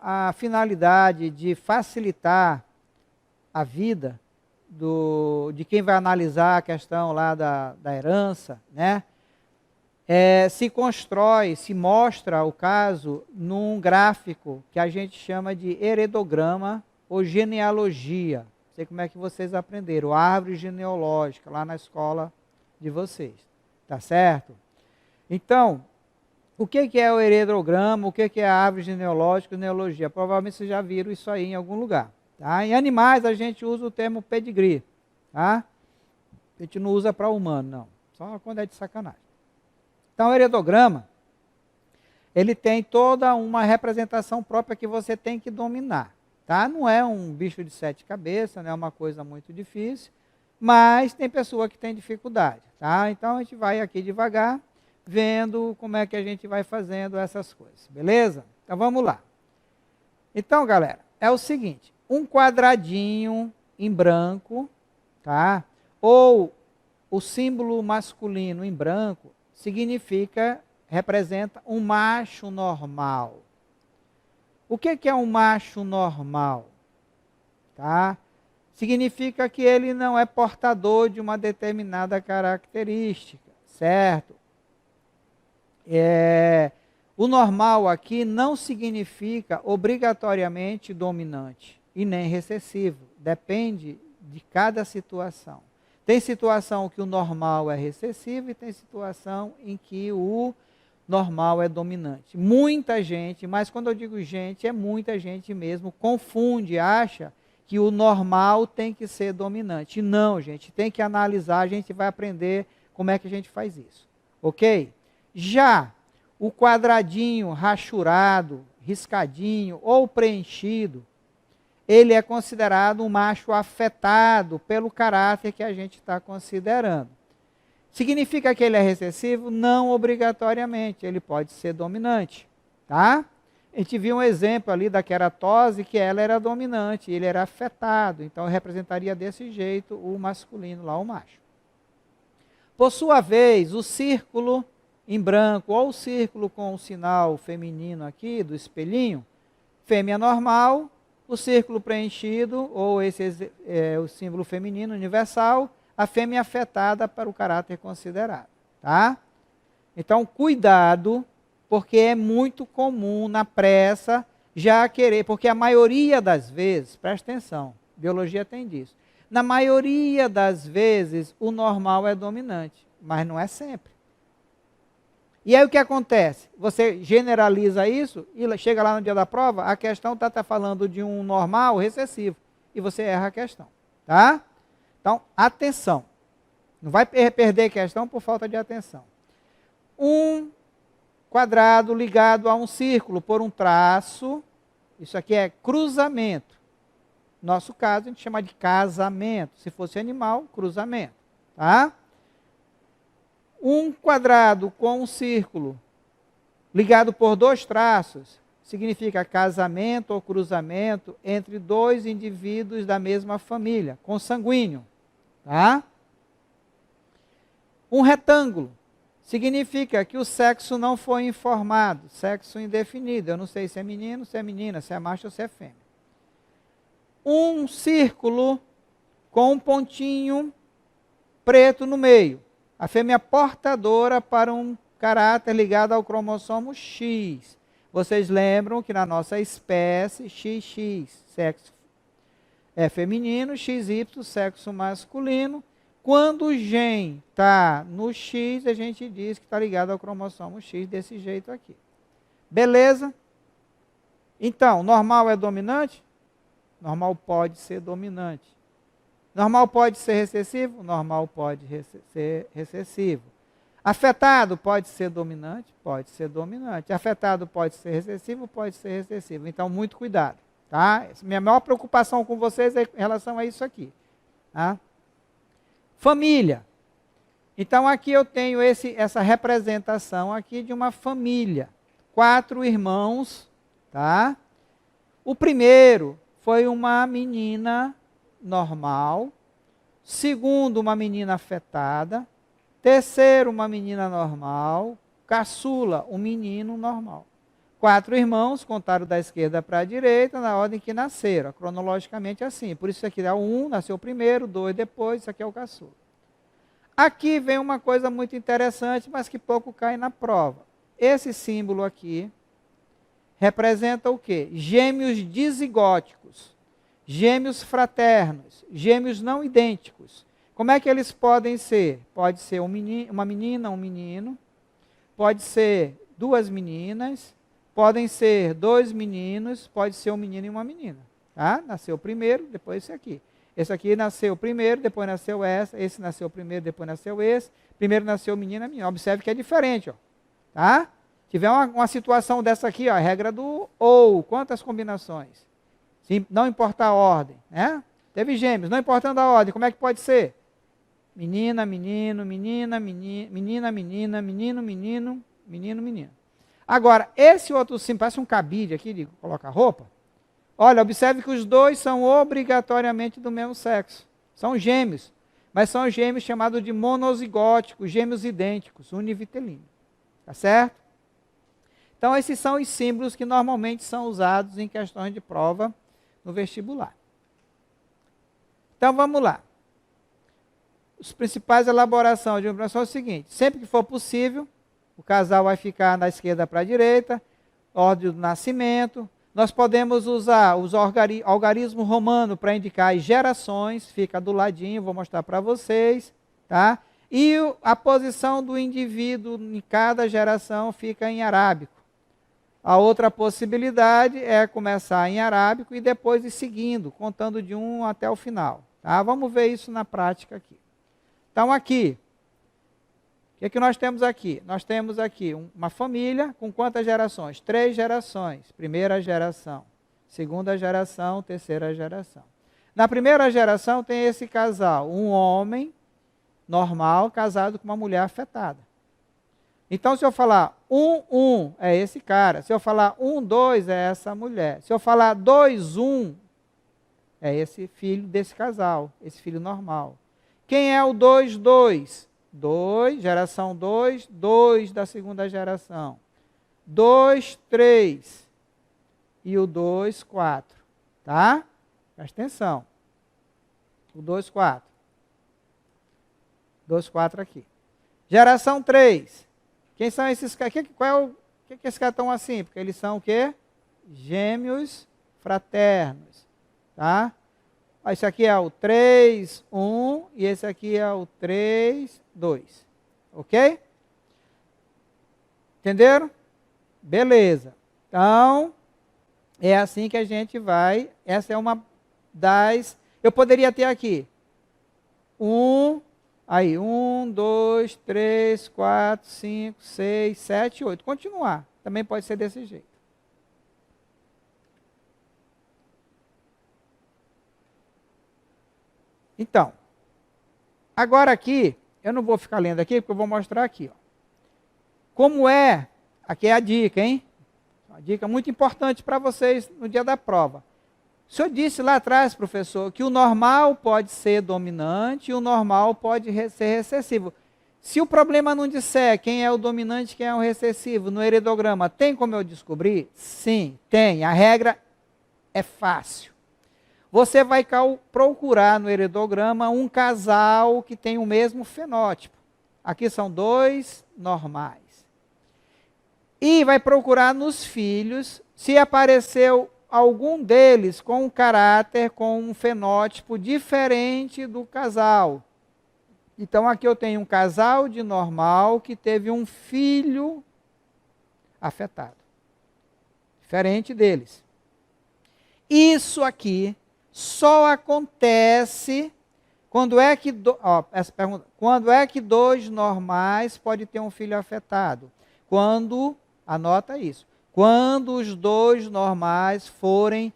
a finalidade de facilitar a vida de quem vai analisar a questão lá da herança, né? Se constrói, se mostra o caso num gráfico que a gente chama de heredograma ou genealogia. Não sei como é que vocês aprenderam, árvore genealógica, lá na escola de vocês, tá certo? Então, o que é o heredograma, o que é a árvore genealógica, genealogia? Provavelmente vocês já viram isso aí em algum lugar. Tá? Em animais a gente usa o termo pedigree, tá? A gente não usa para humano, não, só quando é de sacanagem. Então, o heredograma, ele tem toda uma representação própria que você tem que dominar. Tá? Não é um bicho de 7 cabeças, não é uma coisa muito difícil, mas tem pessoa que tem dificuldade. Tá? Então, a gente vai aqui devagar, vendo como é que a gente vai fazendo essas coisas. Beleza? Então, vamos lá. Então, galera, é o seguinte, um quadradinho em branco, tá? Ou o símbolo masculino em branco, representa um macho normal. O que é um macho normal? Tá? Significa que ele não é portador de uma determinada característica, certo? O normal aqui não significa obrigatoriamente dominante e nem recessivo. Depende de cada situação. Tem situação que o normal é recessivo e tem situação em que o normal é dominante. Muita gente, mas quando eu digo gente, é muita gente mesmo, confunde, acha que o normal tem que ser dominante. Não, gente, tem que analisar, a gente vai aprender como é que a gente faz isso. Ok? Já o quadradinho rachurado, riscadinho ou preenchido, ele é considerado um macho afetado pelo caráter que a gente está considerando. Significa que ele é recessivo? Não obrigatoriamente, ele pode ser dominante. Tá? A gente viu um exemplo ali da queratose, que ela era dominante, ele era afetado, então representaria desse jeito o masculino lá, o macho. Por sua vez, o círculo em branco, ou o círculo com o sinal feminino aqui, do espelhinho, fêmea normal, o círculo preenchido, ou esse o símbolo feminino universal, a fêmea afetada para o caráter considerado. Tá? Então, cuidado, porque é muito comum na pressa já querer, porque a maioria das vezes, presta atenção, biologia tem disso, na maioria das vezes o normal é dominante, mas não é sempre. E aí o que acontece? Você generaliza isso e chega lá no dia da prova, a questão está falando de um normal recessivo. E você erra a questão. Tá? Então, atenção. Não vai perder questão por falta de atenção. Um quadrado ligado a um círculo por um traço. Isso aqui é cruzamento. No nosso caso, a gente chama de casamento. Se fosse animal, cruzamento. Tá? Um quadrado com um círculo ligado por 2 traços significa casamento ou cruzamento entre 2 indivíduos da mesma família, consanguíneo. Tá? Um retângulo significa que o sexo não foi informado, sexo indefinido. Eu não sei se é menino, se é menina, se é macho ou se é fêmea. Um círculo com um pontinho preto no meio. A fêmea portadora para um caráter ligado ao cromossomo X. Vocês lembram que na nossa espécie, XX, sexo é feminino, XY, sexo masculino. Quando o gene está no X, a gente diz que está ligado ao cromossomo X desse jeito aqui. Beleza? Então, normal é dominante? Normal pode ser dominante. Normal pode ser recessivo? Normal pode ser recessivo. Afetado pode ser dominante? Pode ser dominante. Afetado pode ser recessivo? Pode ser recessivo. Então, muito cuidado. Tá? Minha maior preocupação com vocês é em relação a isso aqui. Tá? Família. Então, aqui eu tenho essa representação aqui de uma família. 4 irmãos. Tá? O primeiro foi uma menina normal, segundo, uma menina afetada, terceiro, uma menina normal, caçula, um menino normal. 4 irmãos, contaram da esquerda para a direita, na ordem que nasceram, cronologicamente assim. Por isso aqui é o 1, nasceu primeiro, 2 depois, isso aqui é o caçula. Aqui vem uma coisa muito interessante, mas que pouco cai na prova. Esse símbolo aqui representa o quê? Gêmeos dizigóticos, gêmeos fraternos, gêmeos não idênticos. Como é que eles podem ser? Pode ser uma menina, um menino, pode ser 2 meninas, podem ser 2 meninos, pode ser um menino e uma menina. Tá? Nasceu primeiro, depois esse aqui. Esse aqui nasceu primeiro, depois nasceu essa, esse nasceu primeiro, depois nasceu esse, primeiro nasceu menino e menina. Observe que é diferente, ó. Tá? Tiver uma situação dessa aqui, ó, a regra do ou, quantas combinações? Não importa a ordem, né? Teve gêmeos, não importando a ordem, como é que pode ser? Menina, menino, menina, menina, menina, menino, menino, menino, menina. Agora, esse outro símbolo, parece um cabide aqui, de colocar roupa. Olha, observe que os dois são obrigatoriamente do mesmo sexo. São gêmeos, mas são gêmeos chamados de monozigóticos, gêmeos idênticos, univitelíneos. Tá certo? Então, esses são os símbolos que normalmente são usados em questões de prova no vestibular. Então, vamos lá. As principais elaborações de uma operação é o seguinte: sempre que for possível, o casal vai ficar da esquerda para a direita, ordem do nascimento. Nós podemos usar os algarismo romano para indicar as gerações, fica do ladinho, vou mostrar para vocês, tá? E a posição do indivíduo em cada geração fica em arábico. A outra possibilidade é começar em arábico e depois ir seguindo, contando de 1 até o final. Tá? Vamos ver isso na prática aqui. Então aqui, o que nós temos aqui? Nós temos aqui uma família com quantas gerações? 3 gerações. Primeira geração, segunda geração, terceira geração. Na primeira geração tem esse casal, um homem normal casado com uma mulher afetada. Então, se eu falar 1, é esse cara. Se eu falar 1, 2, é essa mulher. Se eu falar 2, 1, é esse filho desse casal, esse filho normal. Quem é o 2, 2? 2, geração 2, 2 da segunda geração. 2, 3. E o 2, 4. Tá? Presta atenção. O 2, 4. 2, 4 aqui. Geração 3. Quem são esses caras? Por que esses caras estão assim? Porque eles são o quê? Gêmeos fraternos. Tá? Esse aqui é o 3, 1 e esse aqui é o 3, 2. Ok? Entenderam? Beleza. Então, é assim que a gente vai. Essa é uma das... Eu poderia ter aqui 1, 2, 3, 4, 5, 6, 7, 8. Continuar. Também pode ser desse jeito. Então, agora aqui, eu não vou ficar lendo aqui, porque eu vou mostrar aqui. Ó. Como é, aqui é a dica, hein? Uma dica muito importante para vocês no dia da prova. O senhor disse lá atrás, professor, que o normal pode ser dominante e o normal pode ser recessivo. Se o problema não disser quem é o dominante e quem é o recessivo no heredograma, tem como eu descobrir? Sim, tem. A regra é fácil. Você vai procurar no heredograma um casal que tem o mesmo fenótipo. Aqui são 2 normais. E vai procurar nos filhos se apareceu algum deles com um caráter, com um fenótipo diferente do casal. Então aqui eu tenho um casal de normal que teve um filho afetado. Diferente deles. Isso aqui só acontece quando é que essa pergunta, quando é que 2 normais pode ter um filho afetado? Quando, anota isso, quando os 2 normais forem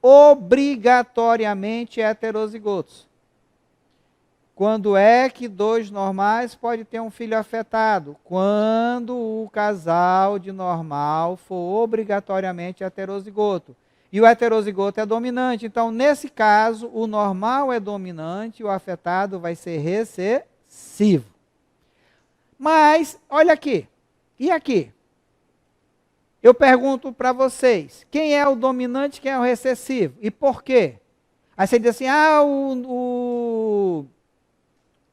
obrigatoriamente heterozigotos. Quando é que 2 normais pode ter um filho afetado? Quando o casal de normal for obrigatoriamente heterozigoto. E o heterozigoto é dominante. Então, nesse caso, o normal é dominante e o afetado vai ser recessivo. Mas, olha aqui. E aqui? Eu pergunto para vocês, quem é o dominante, quem é o recessivo? E por quê? Aí você diz assim,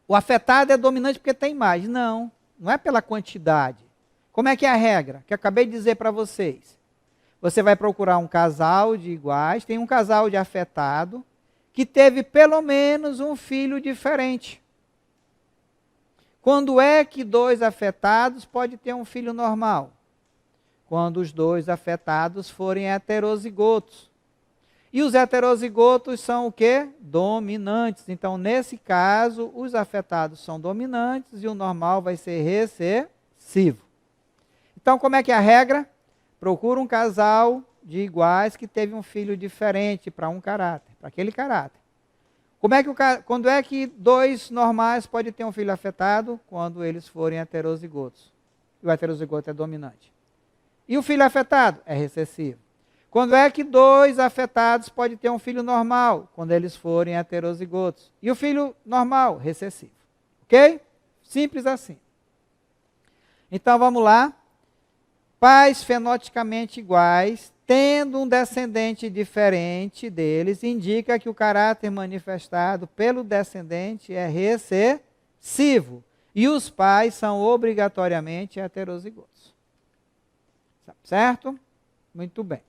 o afetado é dominante porque tem mais. Não, não é pela quantidade. Como é que é a regra? Que eu acabei de dizer para vocês. Você vai procurar um casal de iguais, tem um casal de afetado, que teve pelo menos um filho diferente. Quando é que dois afetados podem ter um filho normal? Quando os dois afetados forem heterozigotos. E os heterozigotos são o quê? Dominantes. Então, nesse caso, os afetados são dominantes e o normal vai ser recessivo. Então, como é que é a regra? Procura um casal de iguais que teve um filho diferente para um caráter, para aquele caráter. Quando é que dois normais podem ter um filho afetado? Quando eles forem heterozigotos. E o heterozigoto é dominante. E o filho afetado? É recessivo. Quando é que dois afetados podem ter um filho normal? Quando eles forem heterozigotos. E o filho normal? Recessivo. Ok? Simples assim. Então vamos lá. Pais fenotipicamente iguais, tendo um descendente diferente deles, indica que o caráter manifestado pelo descendente é recessivo. E os pais são obrigatoriamente heterozigotos. Certo? Muito bem.